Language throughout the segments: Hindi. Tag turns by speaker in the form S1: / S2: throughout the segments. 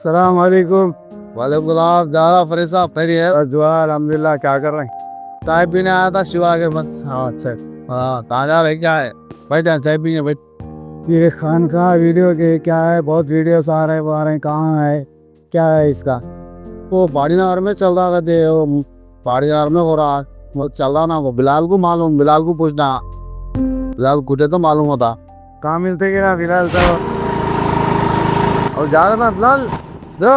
S1: अस्सलाम वालेकुम। वालेकुम सलाम। ज़्यादा फरीद साहब खैरियत है? दुआ अल्हम्दुलिल्लाह। क्या कर रहे हैं? चाय पीने आया था शिवा के पास। हाँ अच्छा। हाँ कहाँ जा रहे क्या है? बैठ जाए चाय पीने बैठ। ये खानका वीडियो के क्या है, बहुत वीडियोस आ रहे हैं कहाँ है, क्या है इसका? वो पहाड़ी नगर में चल रहा था, वो पहाड़ी नगर में हो रहा वो चल रहा ना, वो बिलाल को मालूम, बिलाल को पूछना, बिलाल कुटे तो मालूम होता। कहाँ मिलते कि ना बिलाल साहब? और जा रहा था बिलाल दो।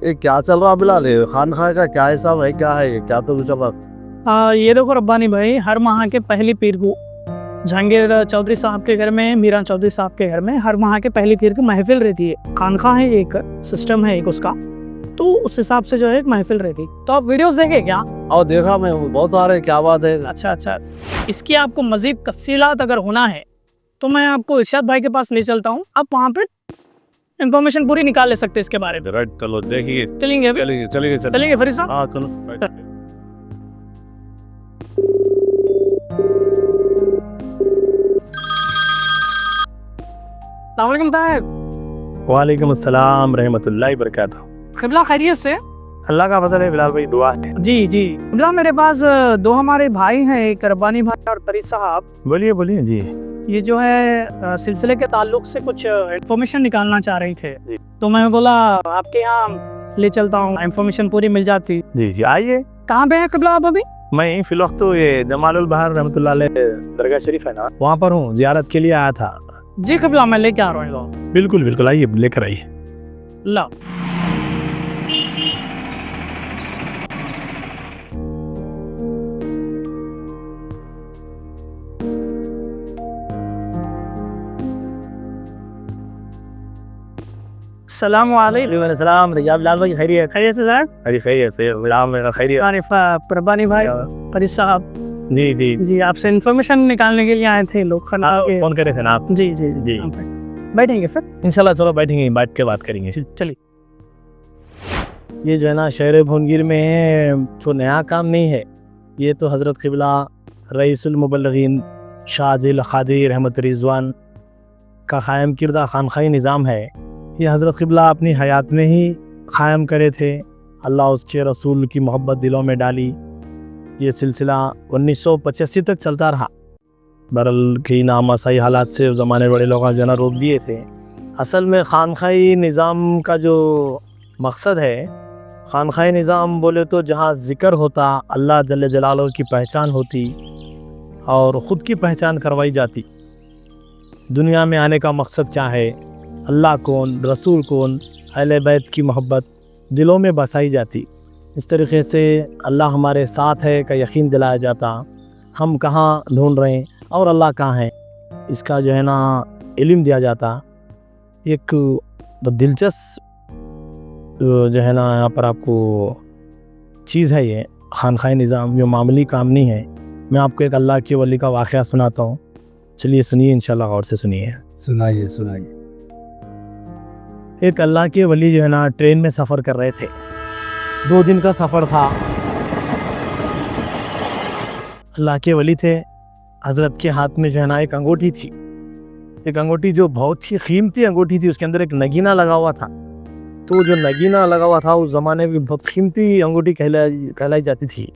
S1: ये क्या चल रहा बिलाल? खान खा का क्या हिसाब है, क्या है क्या तो चल रहा?
S2: ये देखो रब्बानी भाई, हर माह के पहली पीर को जहांगीर चौधरी साहब के घर में, मीरान चौधरी साहब के घर में हर माह के पहली पीर की महफिल रहती है। खानखा है, एक सिस्टम है एक उसका, तो उस हिसाब से जो है एक महफिल रहती। तो आप वीडियोस देखे क्या?
S1: और देखा मैं, बहुत आ रहे, क्या बात है?
S2: अच्छा, इसकी आपको मजीद तफसीलात अगर होना है तो मैं आपको इरशाद भाई के पास ले चलता हूँ, आप वहाँ पे इंफॉर्मेशन पूरी निकाल ले सकते हैं इसके बारे में।
S3: राइट, चलो देखिए।
S2: चलेंगे
S3: चलिए
S2: फरीद साहब।
S3: हाँ चलो।
S2: अस्सलाम वालेकुम साहब।
S3: वालेकुम अस्सलाम रहमतुल्लाहि बरकातहू।
S2: क़िबला खैरियत से?
S3: अल्लाह का फजल है बिलाल भाई, दुआ है।
S2: जी क़िबला, मेरे पास दो हमारे भाई हैं, एक रब्बानी भाई और फरीद साहब।
S3: बोलिए बोलिए जी।
S2: ये जो है सिलसिले के ताल्लुक से कुछ इन्फॉर्मेशन निकालना चाह रही थे,
S3: जी।
S2: तो मैं बोला आपके यहाँ ले चलता हूँ, इन्फॉर्मेशन पूरी मिल जाती।
S3: जी आइए।
S2: कहाँ पे है क़िबला आप अभी?
S3: मैं फिल वक्त तो ये जमालुल बहर रहमतुल्लाह अलैह दरगाह शरीफ है ना, वहाँ पर हूँ, जियारत के लिए आया था।
S2: जी क़िबला, मैं लेके आ रहा हूँ।
S3: बिल्कुल बिल्कुल, आइए लेकर आइए।
S2: ला अस्सलाम वालेकुम।
S3: सलाम बिलाल भाई, खैरियत?
S2: खैरियत से साहब?
S3: अरे खैरियत से बिलाल मेरा, खैरियत।
S2: रब्बानी भाई, फरीद साहब,
S3: जी जी
S2: जी आपसे इन्फॉर्मेशन निकालने के लिए आए थे लोग।
S3: फोन करे थे ना आप?
S2: जी
S3: जी।
S2: बैठेंगे फिर
S3: इंशाल्लाह, चलो बैठेंगे, बैठ के बात करेंगे।
S2: चलिए।
S3: ये जो है ना शहर भुनगिर में जो नया काम नहीं है, ये तो हज़रत क़िबला रईसुल मुबल्लिगीन शाहजिल क़ादी रहमत रिज़वान का क़ायम किरदा खानखाई निज़ाम है। ये हज़रत क़िबला अपनी हयात में ही क़ायम करे थे। अल्लाह उसके रसूल की मोहब्बत दिलों में डाली। ये सिलसिला 1985 तक चलता रहा। बरल की नामसाई हालात से उस ज़माने बड़े लोग जना रोक दिए थे। असल में खानखाई निज़ाम का जो मकसद है, खानखाई निज़ाम बोले तो जहाँ ज़िक्र होता, अल्लाह जल्ल जलालो की पहचान होती और ख़ुद की पहचान करवाई जाती। दुनिया में आने का मकसद क्या है, अल्लाह कौन, रसूल कौन, अहले बैत की मोहब्बत दिलों में बसाई जाती। इस तरीक़े से अल्लाह हमारे साथ है का यकीन दिलाया जाता। हम कहाँ ढूंढ रहे हैं और अल्लाह कहाँ है, इसका जो है ना इल्म दिया जाता। एक दिलचस्प जो है ना यहाँ पर आपको चीज़ है ये खानखाई निज़ाम, जो मामूली काम नहीं है। मैं आपको एक अल्लाह के वली का वाक़या सुनाता हूँ, चलिए सुनिए, इंशाल्लाह गौर से सुनिए।
S1: सुनाइए।
S3: एक अल्लाह के वली जो है ना ट्रेन में सफ़र कर रहे थे। 2 दिन का सफ़र था। अल्लाह के वली थे, हज़रत के हाथ में जो है ना एक अंगूठी थी। एक अंगूठी जो बहुत ही कीमती अंगूठी थी, उसके अंदर एक नगीना लगा हुआ था। तो जो नगीना लगा हुआ था उस ज़माने में बहुत कीमती अंगूठी कहलाई जाती थी।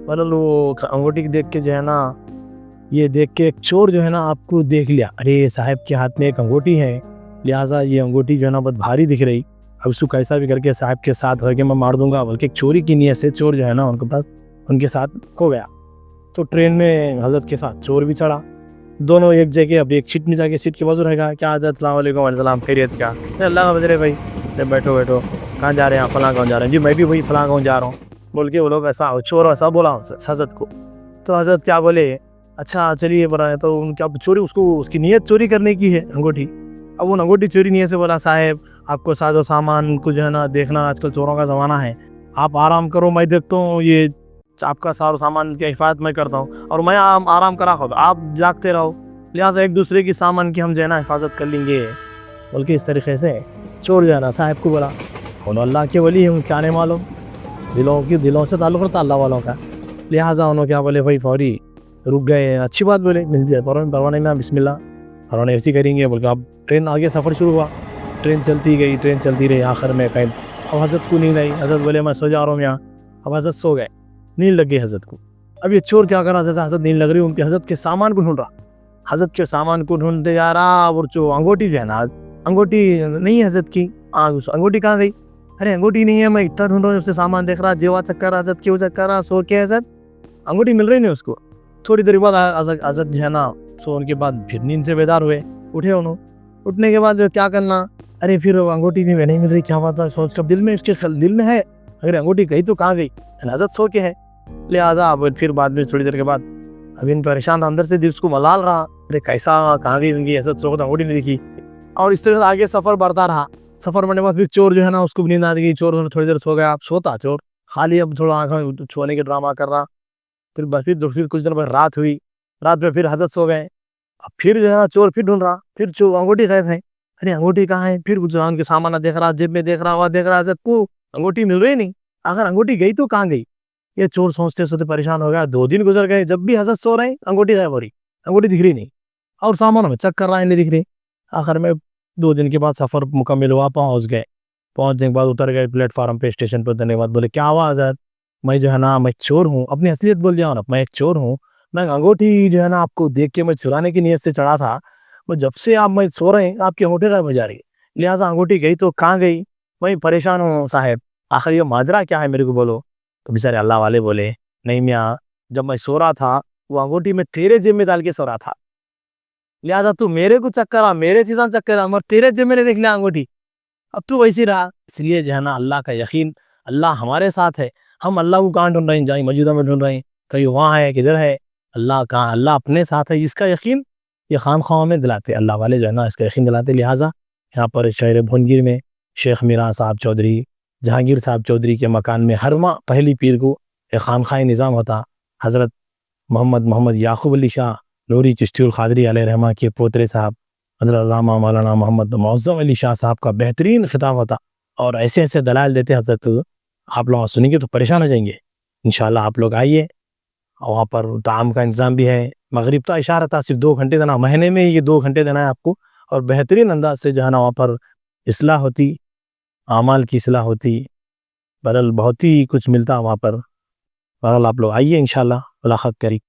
S3: मतलब वो अंगूठी देख के जो है ना, ये देख के एक चोर जो है ना आपको देख लिया, अरे साहब के हाथ में एक अंगूठी है, लिहाजा ये अंगूठी जो है ना बहुत भारी दिख रही, अब उसको कैसा भी करके साहब के साथ रह के मैं मार दूंगा। बल्कि एक चोरी की नीयत से चोर जो है ना उनके पास, उनके साथ खो गया। तो ट्रेन में हज़रत के साथ चोर भी चढ़ा, दोनों एक जगह। अब एक सीट में जाके सीट के बाजू रहेगा, क्या हज़रत अस्सलाम वालेकुम, खैरियत क्या? अल्लाह का वजह भाई, बैठो कहाँ जा रहे हैं? फलां गाँव जा रहे हैं। जी मैं भी वही फलां गाँव जा रहा हूँ, बोल के वो लोग ऐसा चोर ऐसा बोला हज़रत को। तो हज़रत क्या बोले, अच्छा चलिए बना। तो क्या चोरी, उसको उसकी नीयत चोरी करने की है अंगूठी। अब वो अंगूठी चोरी नीयत से बोला, साहब आपको साजो सामान को जो है ना देखना, आजकल चोरों का ज़माना है, आप आराम करो, मैं देखता हूँ, ये आपका सारा सामान की हिफाजत मैं करता हूँ और मैं आराम करा खुद, आप जागते रहो, लिहाजा एक दूसरे की सामान की हम जो है ना हिफाजत कर लेंगे। बल्कि इस तरीके से चोर जो है ना साहब को बोला, बोलो अल्लाह के वली हूँ, क्या नहीं मालूम, दिलों से ताल्लुक़ रखता अल्लाह वालों का। लिहाजा उन्होंने क्या बोले भाई, फौरी रुक गए। अच्छी बात बोले, मिल जाए परवाने में बिस्मिल्लाह और उन्होंने ऐसी करेंगे बोल के अब ट्रेन आगे सफ़र शुरू हुआ। ट्रेन चलती गई, ट्रेन चलती रही, आखिर में कहीं अब हज़रत को नींद आई। हज़रत बोले मैं सो जा रहा हूँ यहाँ। अब हज़रत सो गए, नींद लग गई हज़रत को। अब ये चोर क्या कर रहा था, हज़रत नींद लग रही, उनके हज़रत के सामान को ढूंढ रहा, हज़रत के सामान को ढूंढते जा रहा। और जो अंगूठी जो है ना, अंगूठी नहीं है हज़रत की। अंगूठी कहाँ गई? अरे अंगूठी नहीं है, मैं इतना ढूंढ रहा हूँ, उससे सामान देख रहा, जेवा चक्कर हज़रत क्यों चक्कर रहा, सो के हज़रत अंगूठी मिल रही नहीं उसको। थोड़ी देर बाद हज़रत जो है ना, सोने के बाद फिर नींद से बेदार हुए, उठे उन्होंने। उठने के बाद क्या करना, अरे फिर अंगूठी नहीं मिल रही, क्या बात है, सोच कर दिल में इसके दिल में है अगर अंगूठी गई तो कहाँ गई, हज़रत सो के है। लिहाजा अब फिर बाद में थोड़ी देर के बाद अभी इन परेशान अंदर से दिल उसको मलाल रहा, अरे कैसा कहाँ गई उनकी हज़रत, सो तो अंगूठी नहीं दिखी। और इस तरह से आगे सफ़र बढ़ता रहा। सफ़र बढ़ने के बाद फिर चोर जो है ना, उसको भी नींद आ गई। चोर थोड़ी देर सो गया, अब सोता चोर खाली, अब थोड़ा आँखें छूने के ड्रामा कर रहा। फिर कुछ दिन बाद रात हुई, रात में फिर हज़रत सो गए। अब फिर जो है ना चोर फिर ढूंढ रहा, फिर चोर अंगूठी गायब है, अरे अंगूठी कहाँ है। फिर कुछ उनके सामान देख रहा, जेब में देख रहा, वहाँ देख रहा, सबको अंगूठी मिल रही नहीं। अगर अंगूठी गई तो कहाँ गई, ये चोर सोचते सोचते परेशान हो गया। 2 दिन गुजर गए, जब भी हज़रत सो रहे अंगूठी गायब हो रही, अंगूठी दिख रही नहीं, और सामानों में चेक कर रहा है, नहीं दिख रही। आखिर में 2 दिन के बाद सफ़र मुकम्मल हुआ, पहुँच गए। पहुँचने के बाद उतर गए प्लेटफार्म पे, स्टेशन पर उतरने के बाद बोले क्या हुआ हज़रत, मैं जो है ना मैं चोर हूँ, अपनी असलियत बोल दिया ना, मैं एक चोर हूँ। मैं अंगूठी जो है ना आपको देख के मैं चुराने की नीयत से चढ़ा था, वो जब से आप मैं सो रहे हैं आपकी अंगूठी गायब हो जा रही है, लिहाजा अंगूठी गई तो कहाँ गई, वही परेशान हूँ साहब, आखिर ये माजरा क्या है मेरे को बोलो। तो बेचारे अल्लाह वाले बोले नहीं मियाँ, जब मैं सो रहा था वो अंगूठी में तेरे जेब में डाल के सो रहा था, लिहाजा तू मेरे को चक्कर आ, मेरे चीज़ा चक्कर आ, मगर तेरे जेब में देख लिया अंगूठी, अब तू वैसी रहा। इसलिए जो है ना अल्लाह का यकीन, अल्लाह हमारे साथ है। हम अल्लाह को कहाँ ढूंढ रहे हैं, जहाँ मस्जिदों में ढूंढ रहे हैं, कहीं वहाँ है किधर है, अल्लाह कहाँ, अल्लाह अपने साथ है। इसका यकीन ये खानख्वाहों में दिलाते अल्लाह वाले जो है ना, इसका यकीन दिलाते। लिहाजा यहाँ पर शहर भुनगिर में शेख मीरान साहब चौधरी, जहांगीर साहब चौधरी के मकान में हर माह पहली पीर को एक खानखाई निज़ाम होता। हज़रत मोहम्मद याकूब अली शाह नूरी चिश्ती क़ादरी अलैहिर्रहमा के पोतरे साहब हज़रत अल्लामा मौलाना मोहम्मद मुअज़्ज़म अली शाह साहब का बेहतरीन खिताब होता, और ऐसे ऐसे दलाइल देते हज़रत, आप लोग सुनेंगे तो परेशान हो जाएंगे। इंशाअल्लाह आप लोग आइए, और वहाँ पर ताम का इंतज़ाम भी है। मगरिब का इशारा था, सिर्फ 2 घंटे देना, महीने में ये 2 घंटे देना है आपको, और बेहतरीन अंदाज से जो है ना वहाँ पर इस्लाह होती, आमाल की इस्लाह होती, बहरहाल बहुत ही कुछ मिलता वहाँ पर। बहरहाल आप लोग आइए, इंशाअल्लाह मुलाकात करी।